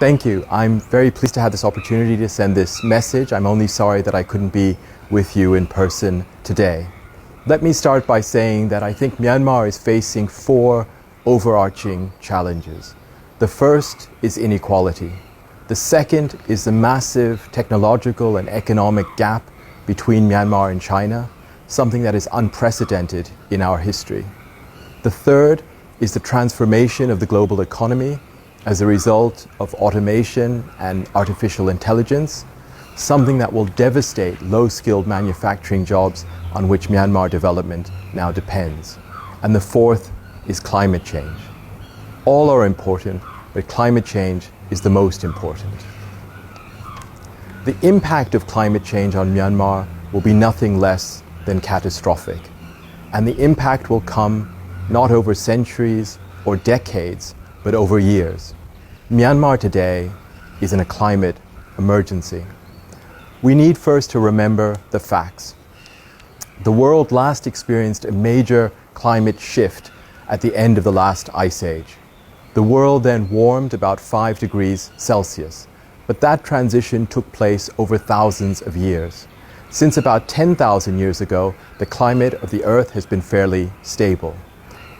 Thank you. I'm very pleased to have this opportunity to send this message. I'm only sorry that I couldn't be with you in person today. Let me start by saying that I think Myanmar is facing four overarching challenges. The first is inequality. The second is the massive technological and economic gap between Myanmar and China, something that is unprecedented in our history. The third is the transformation of the global economy as a result of automation and artificial intelligence, something that will devastate low-skilled manufacturing jobs on which Myanmar development now depends. And the fourth is climate change. All are important, but climate change is the most important. The impact of climate change on Myanmar will be nothing less than catastrophic. And the impact will come not over centuries or decades, but over years. Myanmar today is in a climate emergency. We need first to remember the facts. The world last experienced a major climate shift at the end of the last ice age. The world then warmed about 5 degrees Celsius, but that transition took place over thousands of years. Since about 10,000 years ago, the climate of the Earth has been fairly stable.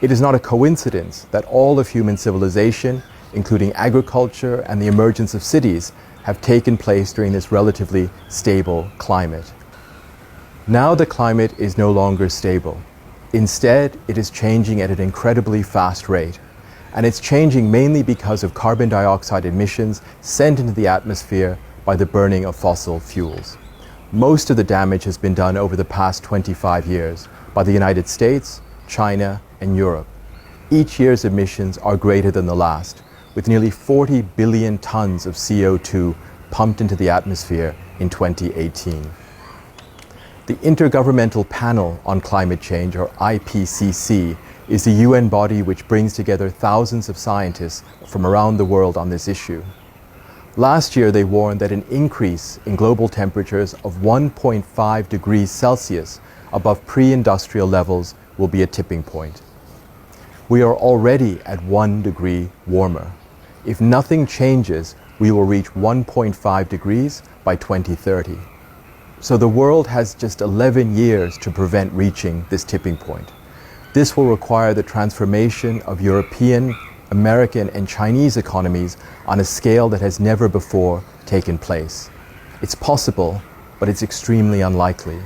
It is not a coincidence that all of human civilization, including agriculture and the emergence of cities, have taken place during this relatively stable climate. Now the climate is no longer stable. Instead, it is changing at an incredibly fast rate. And it's changing mainly because of carbon dioxide emissions sent into the atmosphere by the burning of fossil fuels. Most of the damage has been done over the past 25 years by the United States, China, and Europe. Each year's emissions are greater than the last, with nearly 40 billion tons of CO2 pumped into the atmosphere in 2018. The Intergovernmental Panel on Climate Change, or IPCC, is the UN body which brings together thousands of scientists from around the world on this issue. Last year, they warned that an increase in global temperatures of 1.5 degrees Celsius above pre-industrial levels will be a tipping point. We are already at 1 degree warmer. If nothing changes, we will reach 1.5 degrees by 2030. So the world has just 11 years to prevent reaching this tipping point. This will require the transformation of European, American, and Chinese economies on a scale that has never before taken place. It's possible, but it's extremely unlikely.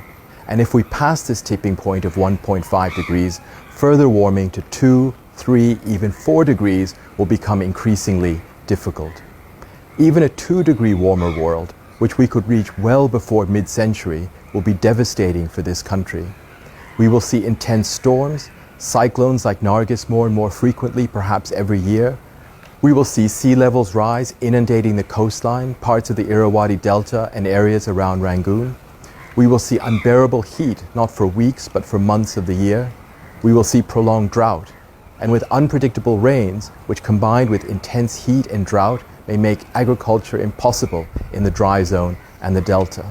And if we pass this tipping point of 1.5 degrees, further warming to 2, 3, even 4 degrees will become increasingly difficult. Even a 2-degree warmer world, which we could reach well before mid-century, will be devastating for this country. We will see intense storms, cyclones like Nargis more and more frequently, perhaps every year. We will see sea levels rise, inundating the coastline, parts of the Irrawaddy Delta, and areas around Rangoon. We will see unbearable heat, not for weeks, but for months of the year. We will see prolonged drought. And with unpredictable rains, which combined with intense heat and drought, may make agriculture impossible in the dry zone and the delta.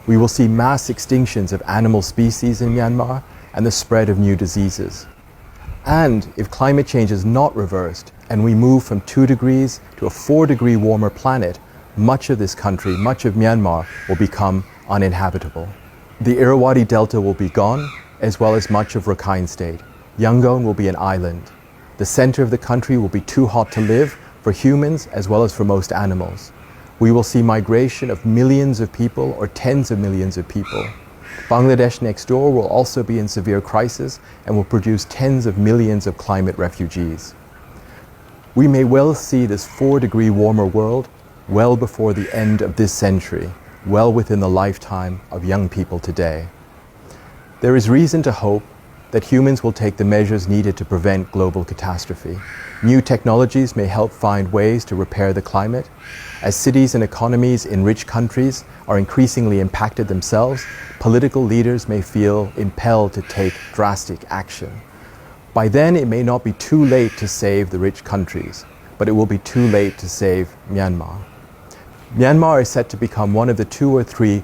We will see mass extinctions of animal species in Myanmar and the spread of new diseases. And if climate change is not reversed and we move from 2 degrees to a 4-degree warmer planet, much of this country, much of Myanmar, will become uninhabitable. The Irrawaddy Delta will be gone, as well as much of Rakhine State. Yangon will be an island. The center of the country will be too hot to live for humans as well as for most animals. We will see migration of millions of people or tens of millions of people. Bangladesh next door will also be in severe crisis and will produce tens of millions of climate refugees. We may well see this 4-degree warmer world well before the end of this century, well within the lifetime of young people today. There is reason to hope that humans will take the measures needed to prevent global catastrophe. New technologies may help find ways to repair the climate. As cities and economies in rich countries are increasingly impacted themselves, political leaders may feel impelled to take drastic action. By then, it may not be too late to save the rich countries, but it will be too late to save Myanmar. Myanmar is set to become one of the 2 or 3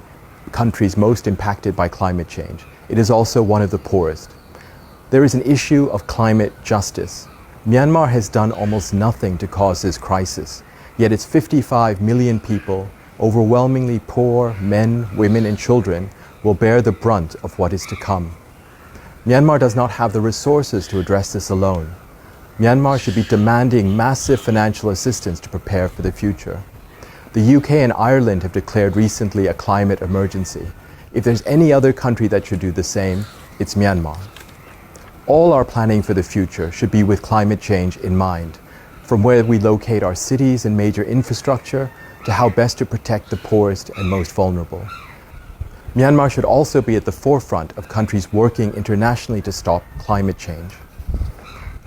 countries most impacted by climate change. It is also one of the poorest. There is an issue of climate justice. Myanmar has done almost nothing to cause this crisis, Yet its 55 million people, overwhelmingly poor men, women, and children, will bear the brunt of what is to come. Myanmar does not have the resources to address this alone. Myanmar should be demanding massive financial assistance to prepare for the future. The UK and Ireland have declared recently a climate emergency. If there's any other country that should do the same, it's Myanmar. All our planning for the future should be with climate change in mind, from where we locate our cities and major infrastructure to how best to protect the poorest and most vulnerable. Myanmar should also be at the forefront of countries working internationally to stop climate change.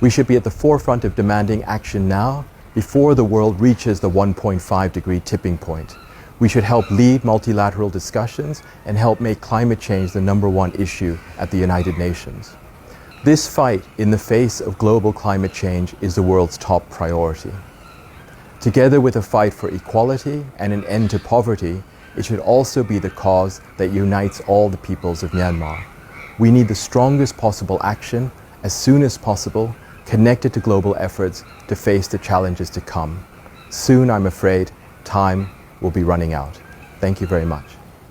We should be at the forefront of demanding action now, before the world reaches the 1.5-degree tipping point. We should help lead multilateral discussions and help make climate change the #1 issue at the United Nations. This fight in the face of global climate change is the world's top priority. Together with a fight for equality and an end to poverty, it should also be the cause that unites all the peoples of Myanmar. We need the strongest possible action as soon as possible, connected to global efforts to face the challenges to come. Soon, I'm afraid, time will be running out. Thank you very much.